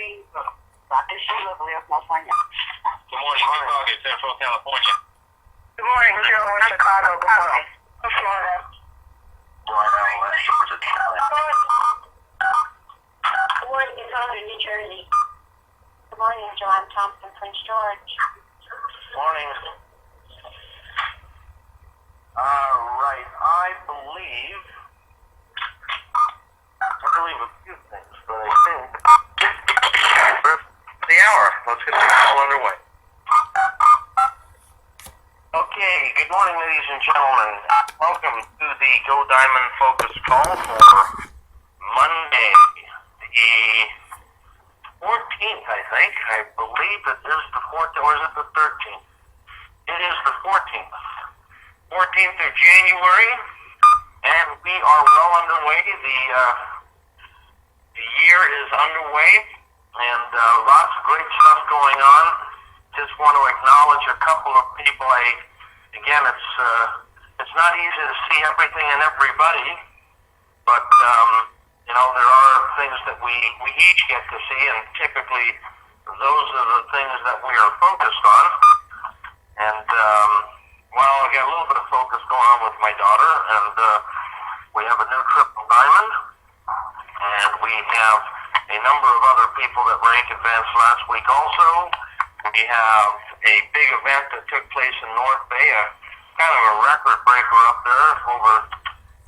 morning, Dr. Sheila, Blair, California. Good morning, Chicago, Central California. Good morning, Joe, Chicago, Florida. Florida. Good morning, Chicago, New Jersey. Good morning, Joanne Thompson, Prince George. Morning. Right, I believe a few things, but I think the hour. Let's get the call underway. Okay, good morning, ladies and gentlemen. Welcome to the Go Diamond Focus call for Monday, the 14th, I think. I believe it is the 14th, or is it the 13th? It is the 14th. 14th of January, and we are well underway. The year is underway, and lots of great stuff going on. Just want to acknowledge a couple of people. Again, it's not easy to see everything and everybody, but there are things that we each get to see, and typically those are the things that we are focused on. And I got a little bit of focus going on with my daughter, and we have a new triple diamond, and we have a number of other people that rank advanced last week also. We have a big event that took place in North Bay, kind of a record breaker up there,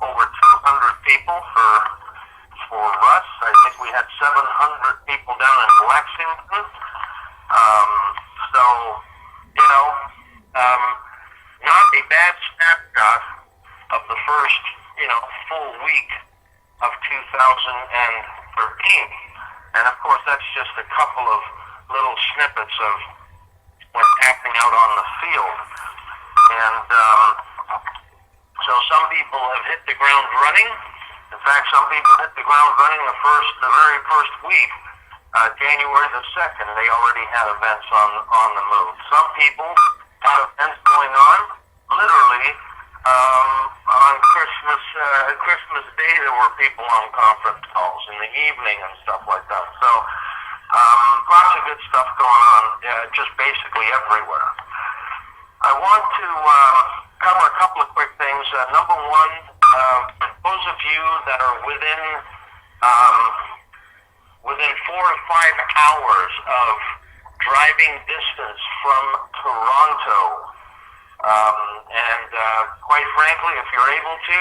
over 200 people for us. I think we had 700 people down in Lexington. Not a bad snapshot of the first, full week of 2013. And of course, that's just a couple of little snippets of what's happening out on the field. And so some people have hit the ground running. In fact, some people hit the ground running the very first week, January the 2nd. They already had events on the move. Some people had events going on literally on Christmas Day. There were people on conference calls in the evening and stuff like that. So lots of good stuff going on, just basically everywhere. I want to cover a couple of quick things. Number one, for those of you that are within 4 to 5 hours of driving distance from Toronto, and quite frankly, if you're able to,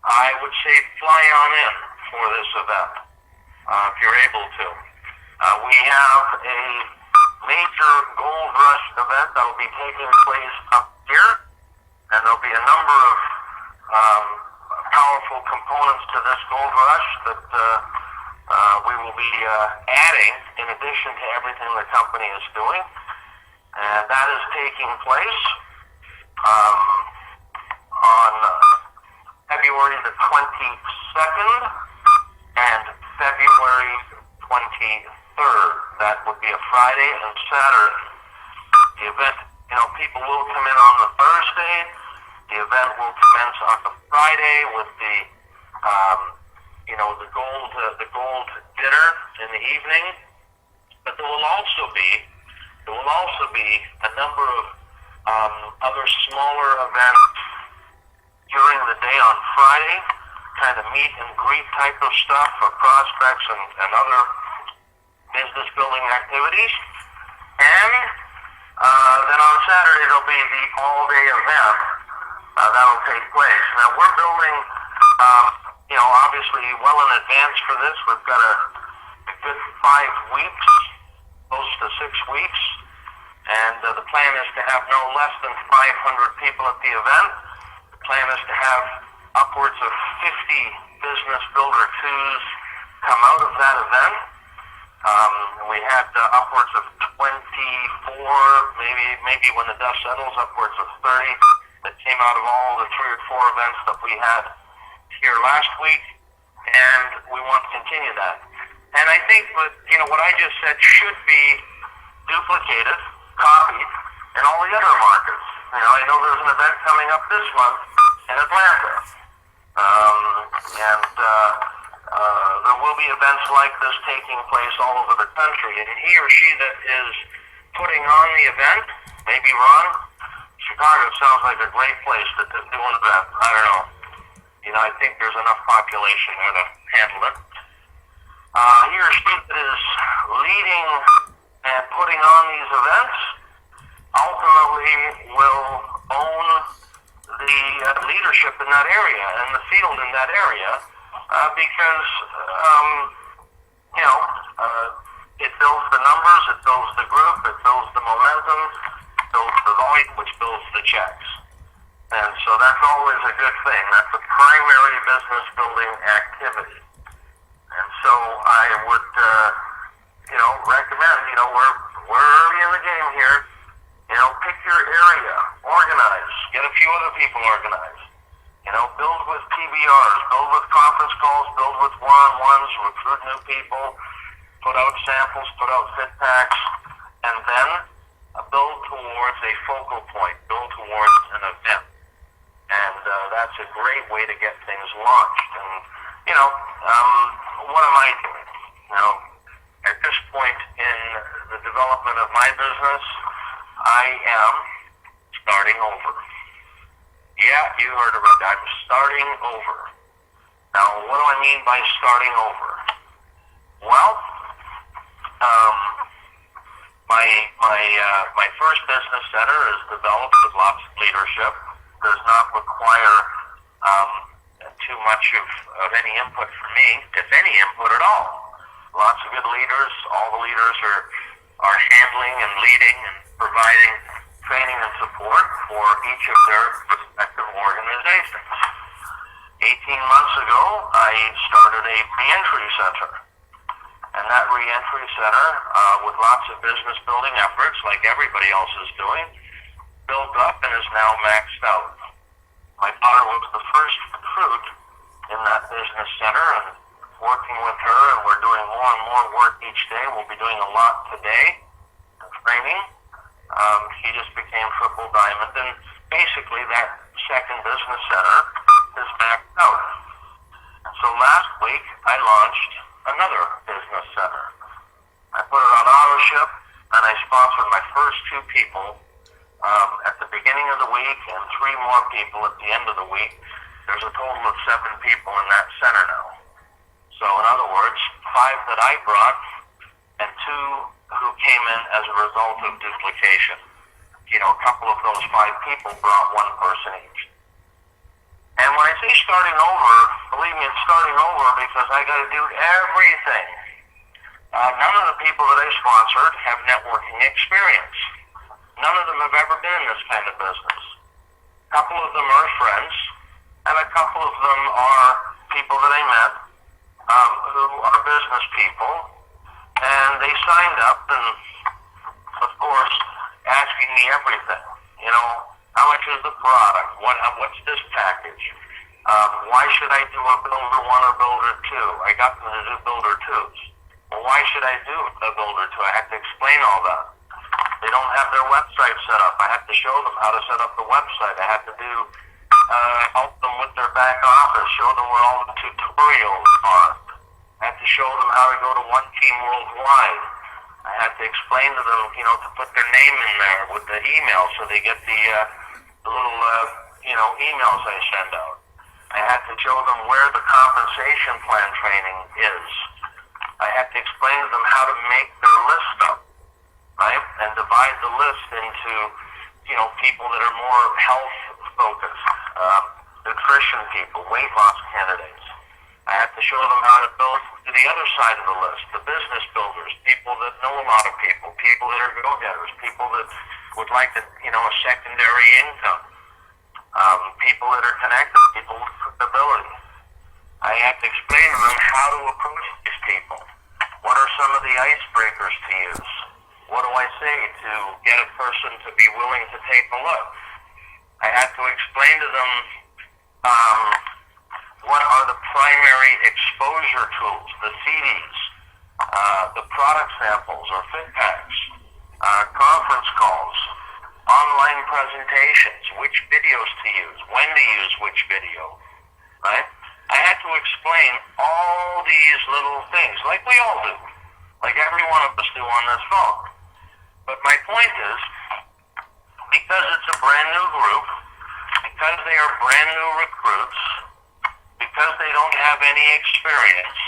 I would say fly on in for this event, if you're able to. We have a major gold rush event that will be taking place up here, and there'll be a number of powerful components to this gold rush that we will be adding in addition to everything the company is doing. And that is taking place on February the 22nd and February 23rd. That would be a Friday and Saturday. The event, people will come in on the Thursday. The event will commence on the Friday with the gold dinner in the evening. But there will also be a number of other smaller events during the day on Friday, kind of meet and greet type of stuff for prospects and other business building activities. And then on Saturday there'll be the all-day event that'll take place. Now we're building, obviously well in advance for this. We've got a good 5 weeks, close to 6 weeks, and the plan is to have no less than 500 people at the event. The plan is to have upwards of 50 business builder twos come out of that event. We had upwards of 24, maybe when the dust settles, upwards of 30 that came out of all the 3 or 4 events that we had here last week, and we want to continue that. And I think that, what I just said should be duplicated, copied in all the other markets. I know there's an event coming up this month in Atlanta, and there will be events like this taking place all over the country, and he or she that is putting on the event, maybe Ron, Chicago sounds like a great place to do an event. I don't know. I think there's enough population there to handle it. He or she that is leading and putting on these events ultimately will own the leadership in that area and the field in that area because, it builds the numbers, it builds the group, it builds the momentum, it builds the volume, which builds the checks. And so that's always a good thing. That's a primary business building activity. And so I would, recommend, we're early in the game here. Pick your area, organize, get a few other people organized. Build with PBRs, build with conference calls, build with one-on-ones, recruit new people, put out samples, put out fit packs, and then build towards a focal point, build towards an event. And that's a great way to get things launched. And, what am I doing? At this point in the development of my business, I am starting over. Yeah, you heard it right. I'm starting over. Now, what do I mean by starting over? Well, my first business center is developed with lots of leadership. Does not require too much of any input from me, if any input at all. Lots of good leaders. All the leaders are handling and leading and providing training and support for each of their respective organizations. 18 months ago, I started a reentry center. And that reentry center, with lots of business building efforts, like everybody else is doing, built up and is now maxed out. My daughter was the first recruit in that business center, and working with her, and we're doing more and more work each day. We'll be doing a lot today, training. She just became triple diamond, and basically that second business center is maxed out. And so last week, I launched another business center. I put it on autoship, and I sponsored my first 2 people at the beginning of the week, and 3 more people at the end of the week. There's a total of 7 people in that center now. So in other words, 5 that I brought, and 2 who came in as a result of duplication. A couple of those 5 people brought 1 person each. And when I say starting over, believe me, it's starting over because I got to do everything. None of the people that I sponsored have networking experience. None of them have ever been in this kind of business. A couple of them are friends, and a couple of them are people that I met who are business people, and they signed up and, of course, asking me everything. How much is the product? What's this package? Why should I do a builder 1 or builder 2? I got them to do builder 2s. Well, why should I do a builder 2? I have to explain all that. They don't have their website set up. I have to show them how to set up the website. I have to help them with their back office, show them where all the tutorials are. I have to show them how to go to One Team Worldwide. I have to explain to them, to put their name in there with the email so they get the little, emails I send out. I have to show them where the compensation plan training is. I have to explain to them how to make their list up, right? And divide the list into, people that are more health-focused, nutrition people, weight loss candidates. I have to show them how to build to the other side of the list, the business builders, people that know a lot of people that are go-getters, people that would like a secondary income, people that are connected, people with ability. I have to explain to them how to approach these people. What are some of the icebreakers to use? What do I say to get a person to be willing to take a look? I have to explain to them what are the primary exposure tools, the CDs, the product samples or fit packs, conference calls, online presentations, which videos to use, when to use which video, right? I had to explain all these little things, like we all do, like every one of us do on this phone. But my point is, because it's a brand new group, because they are brand new recruits, because they don't have any experience,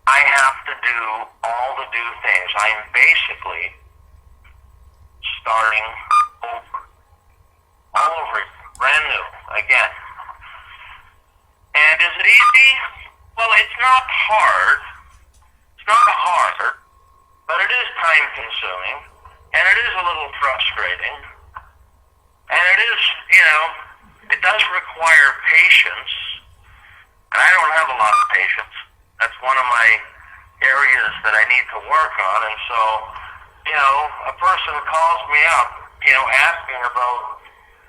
I have to do all the new things. I am basically starting over, all over, brand new, again. And is it easy? Well, it's not hard. It's not hard, but it is time-consuming, and it is a little frustrating, and it is, it does require patience, and I don't have a lot of patience. That's one of my areas that I need to work on, and so, a person calls me up, asking about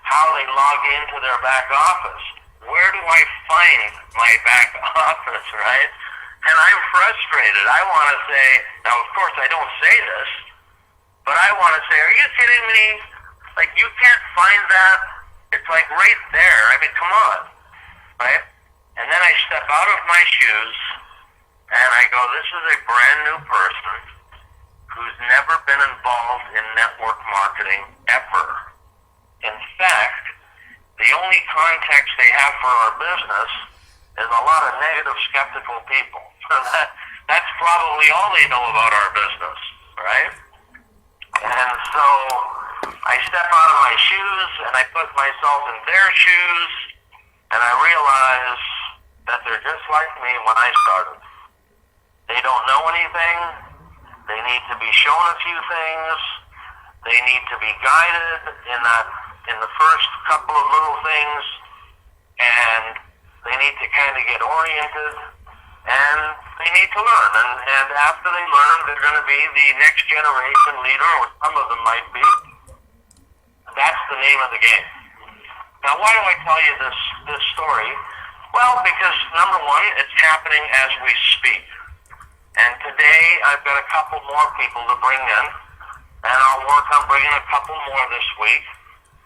how they log into their back office. Where do I find my back office, right? And I'm frustrated. I want to say, now of course I don't say this, but I want to say, are you kidding me? Like, you can't find that? It's like right there. I mean, come on, right? And then I step out of my shoes and I go, this is a brand new person who's never been involved in network marketing ever. In fact, the only context they have for our business is a lot of negative, skeptical people. That's probably all they know about our business, right? And so I step out of my shoes and I put myself in their shoes and I realize that they're just like me when I started. They don't know anything. They need to be shown a few things. They need to be guided in the first couple of little things, and they need to kind of get oriented, and they need to learn. And after they learn, they're going to be the next generation leader, or some of them might be. That's the name of the game. Now, why do I tell you this story? Well, because number one, it's happening as we speak. And today, I've got a couple more people to bring in, and I'll work on bringing a couple more this week.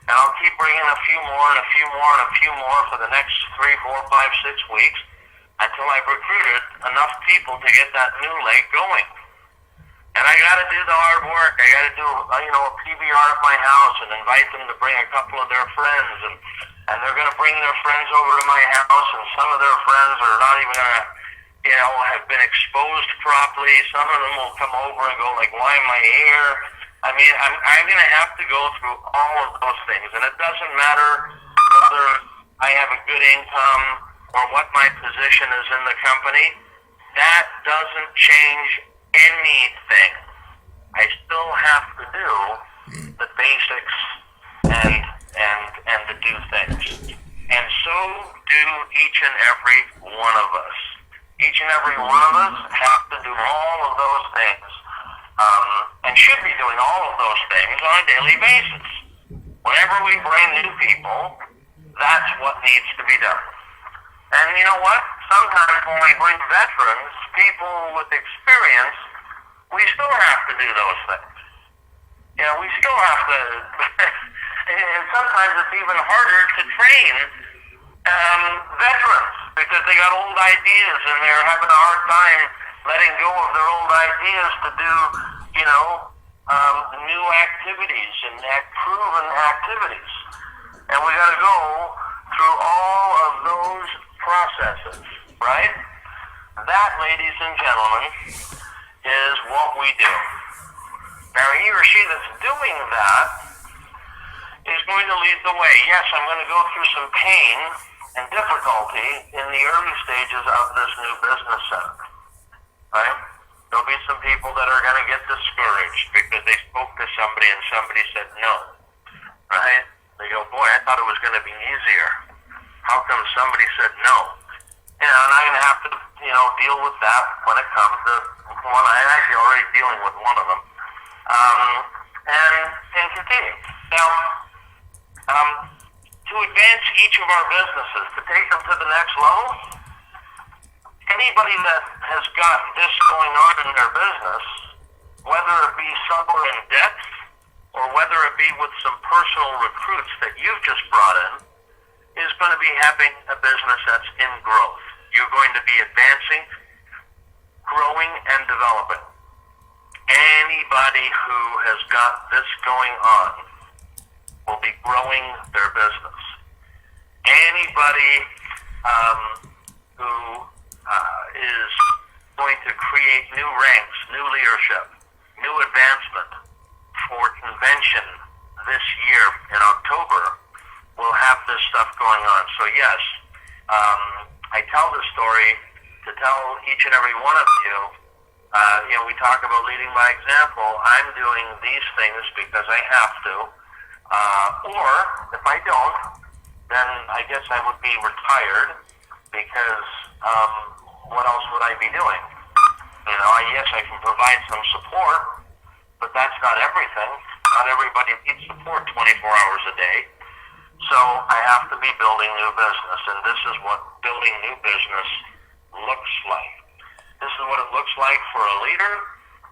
And I'll keep bringing a few more and a few more and a few more for the next 3, 4, 5, 6 weeks until I've recruited enough people to get that new leg going. And I got to do the hard work. I got to do, a PBR at my house and invite them to bring a couple of their friends. And they're going to bring their friends over to my house, and some of their friends are not even going to, have been exposed properly. Some of them will come over and go like, why am I here? I mean, I'm going to have to go through all of those things, and it doesn't matter whether I have a good income or what my position is in the company. That doesn't change anything. I still have to do the basics and to do things. And so do each and every one of us. Each and every one of us have to do all of those things. And should be doing all of those things on a daily basis. Whenever we bring new people, that's what needs to be done. And you know what? Sometimes when we bring veterans, people with experience, we still have to do those things. We still have to, and sometimes it's even harder to train veterans because they got old ideas and they're having a hard time letting go of their old ideas to do, new activities and proven activities. And we got to go through all of those processes, right? That, ladies and gentlemen, is what we do. Now, he or she that's doing that is going to lead the way. Yes, I'm going to go through some pain and difficulty in the early stages of this new business center, right? There'll be some people that are going to get discouraged because they spoke to somebody and somebody said no, right? They go, boy, I thought it was going to be easier. How come somebody said no? And I'm going to have to, deal with that when it comes to one. I'm actually already dealing with one of them. And continue. Now, to advance each of our businesses, to take them to the next level, anybody that has got this going on in their business, whether it be somewhere in debt or whether it be with some personal recruits that you've just brought in, is going to be having a business that's in growth. You're going to be advancing growing and developing. Anybody who has got this going on will be growing their business. Anybody who is going to create new ranks, new leadership, new advancement for convention this year in October will have this stuff going on. So yes, I tell this story to tell each and every one of you, we talk about leading by example. I'm doing these things because I have to. Or if I don't, then I guess I would be retired because what else would I be doing? Yes, I can provide some support, but that's not everything. Not everybody needs support 24 hours a day. So I have to be building new business, and this is what building new business looks like. This is what it looks like for a leader.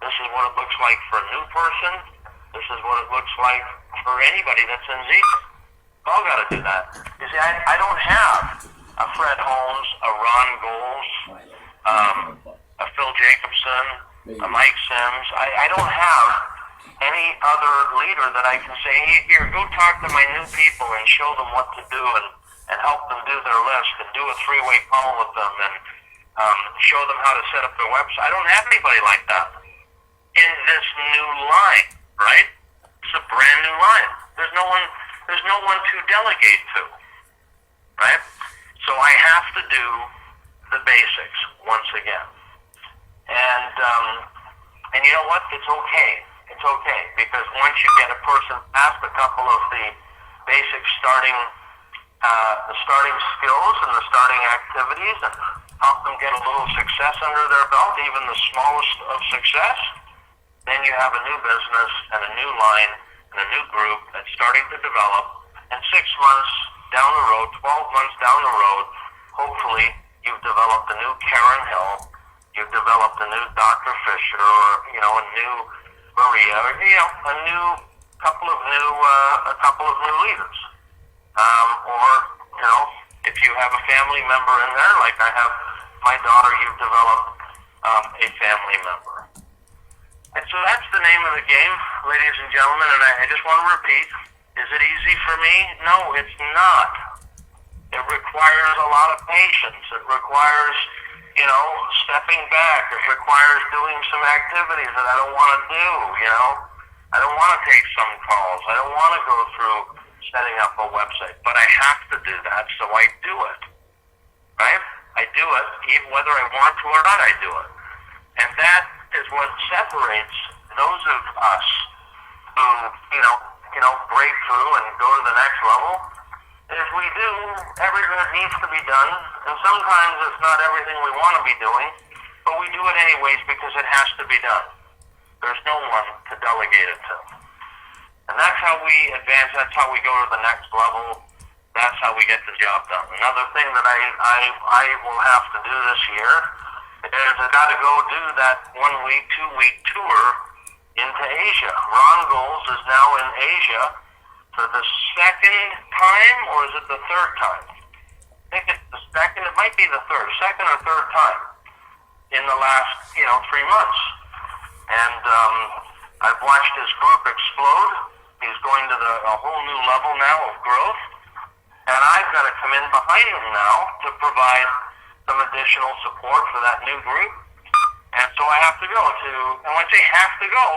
This is what it looks like for a new person. This is what it looks like for anybody that's in Z. All got to do that. You see, I don't have a Fred Holmes, a Ron Goals, a Phil Jacobson, a Mike Sims. I don't have any other leader that I can say, hey, here, go talk to my new people and show them what to do and help them do their list and do a three-way call with them and show them how to set up their website. I don't have anybody like that in this new line, right? It's a brand new line. There's no one to delegate to, right? So I have to do the basics once again. And you know what? It's okay. It's okay, because once you get a person past a couple of the basic starting skills and the starting activities and help them get a little success under their belt, even the smallest of success, then you have a new business and a new line and a new group that's starting to develop. And 6 months down the road, 12 months down the road, hopefully you've developed a new Karen Hill, you've developed a new Dr. Fisher, or a new Maria, or a couple of new leaders. Or if you have a family member in there, like I have my daughter, you've developed a family member. And so that's the name of the game, ladies and gentlemen. And I just want to repeat: is it easy for me? No, it's not. It requires a lot of patience. It requires stepping back. It requires doing some activities that I don't want to do, I don't want to take some calls. I don't want to go through setting up a website. But I have to do that, so I do it. Right? I do it, even whether I want to or not, I do it. And that is what separates those of us who, break through and go to the next level. If we do everything that needs to be done, and sometimes it's not everything we want to be doing, but we do it anyways because it has to be done. There's no one to delegate it to. And that's how we advance, that's how we go to the next level, that's how we get the job done. Another thing that I will have to do this year is I've got to go do that 1 week, 2 week tour into Asia. Ron Goals is now in Asia for the second time, or is it the third time? I think it's the second, it might be the second or third time in the last, 3 months. And I've watched his group explode. He's going to a whole new level now of growth. And I've got to come in behind him now to provide some additional support for that new group. And so I have to go to, and when I say have to go,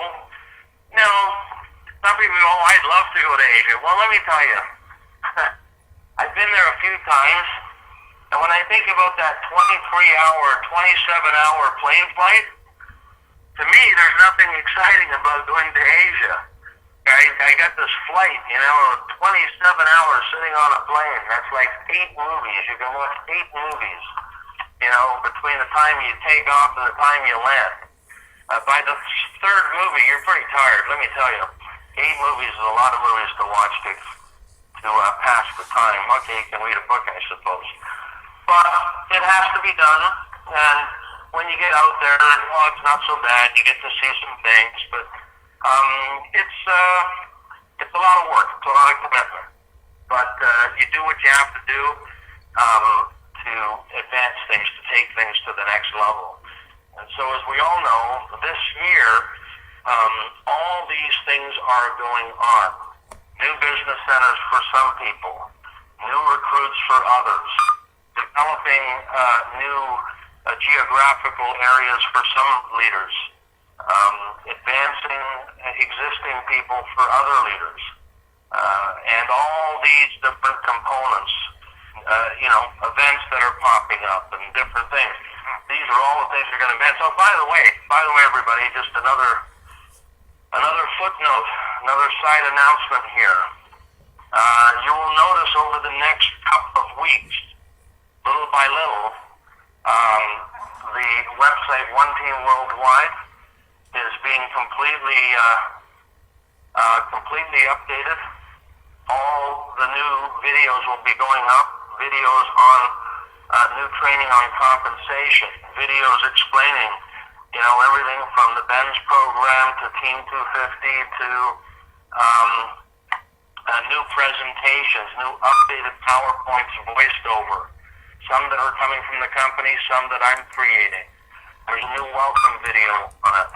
some people go, I'd love to go to Asia. Well, let me tell you, I've been there a few times, and when I think about that 23-hour, 27-hour plane flight, to me, there's nothing exciting about going to Asia. I got this flight, 27 hours sitting on a plane. That's like 8 movies. You can watch 8 movies, between the time you take off and the time you land. By the third movie, you're pretty tired, let me tell you. 8 movies is a lot of movies to watch to pass the time. Okay, you can read a book, I suppose. But it has to be done, and when you get out there, it's not so bad. You get to see some things, but it's a lot of work. It's a lot of commitment. But you do what you have to do to advance things, to take things to the next level. And so as we all know, this year, all these things are going on. New business centers for some people, new recruits for others, developing new geographical areas for some leaders, advancing existing people for other leaders, and all these different components, events that are popping up and different things. These are all the things you're going to advance. So by the way, everybody, just another footnote, another side announcement here. You will notice over the next couple of weeks, little by little, the website One Team Worldwide is being completely updated. All the new videos will be going up. Videos on new training on compensation. Videos explaining, everything from the Benz program to Team 250 to new presentations, new updated PowerPoints voiced over. Some that are coming from the company, some that I'm creating. There's a new welcome video on it.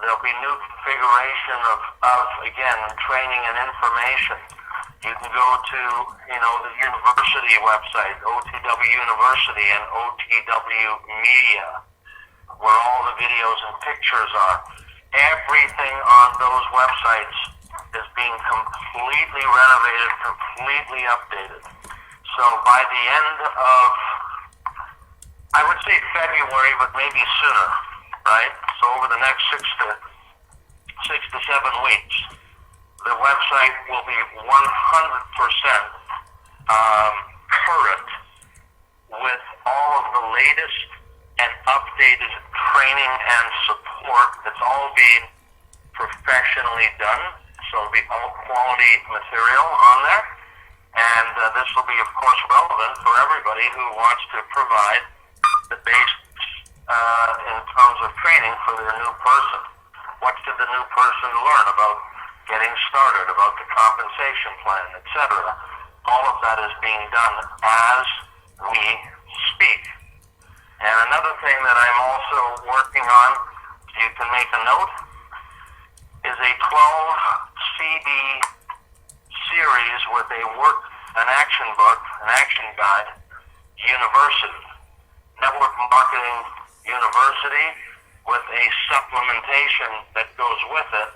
There'll be new configuration of again, training and information. You can go to, the university website, OTW University and OTW Media, where all the videos and pictures are. Everything on those websites is being completely renovated, completely updated. So by the end of, I would say February, but maybe sooner, right? So over the next 6 to 7 weeks, the website will be 100% current with all of the latest and updated training and support. It's all being professionally done, so it'll be all quality material on there. And this will be, of course, relevant for everybody who wants to provide the basics in terms of training for their new person. What should the new person learn about getting started, about the compensation plan, etc. All of that is being done as we speak. And another thing that I'm also working on, you can make a note, is a 12-CD series with an action book, an action guide, university, network marketing university, with a supplementation that goes with it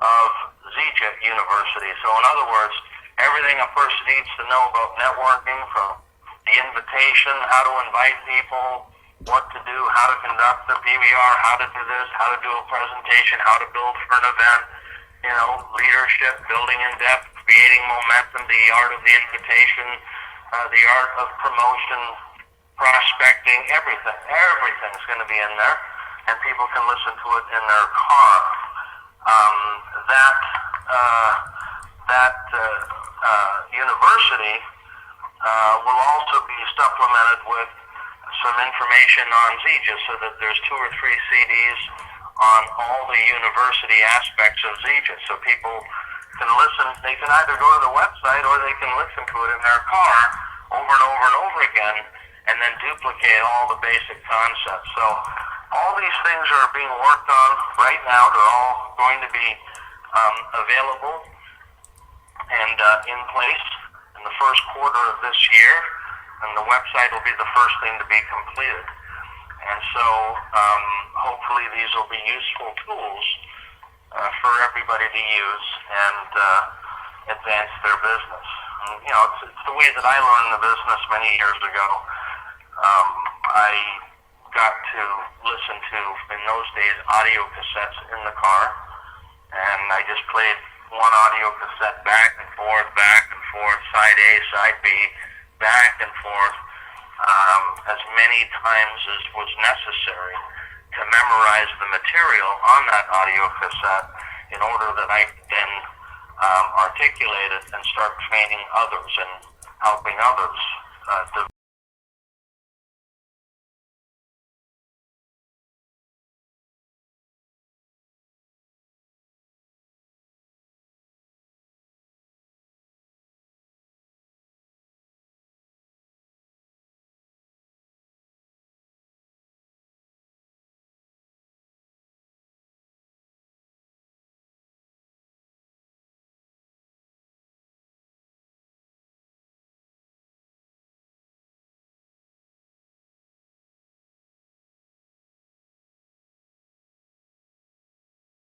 of ZJet University. So in other words, everything a person needs to know about networking, from the invitation, how to invite people, what to do, how to conduct the PBR, how to do this, how to do a presentation, how to build for an event, leadership, building in depth, creating momentum, the art of the invitation, the art of promotion, prospecting, everything. Everything's going to be in there, and people can listen to it in their car. That university will also be supplemented with some information on ZJet, so that there's 2 or 3 CDs on all the university aspects of ZJet, so people can listen. They can either go to the website or they can listen to it in their car over and over and over again, and then duplicate all the basic concepts. So all these things are being worked on right now. They're all going to be available and in place in the first quarter of this year, and the website will be the first thing to be completed. And so hopefully these will be useful tools for everybody to use and advance their business. And, it's the way that I learned the business many years ago. I got to listen to, in those days, audio cassettes in the car, and I just played one audio cassette back and forth, side A, side B, back and forth, as many times as was necessary to memorize the material on that audio cassette in order that I could then articulate it and start training others and helping others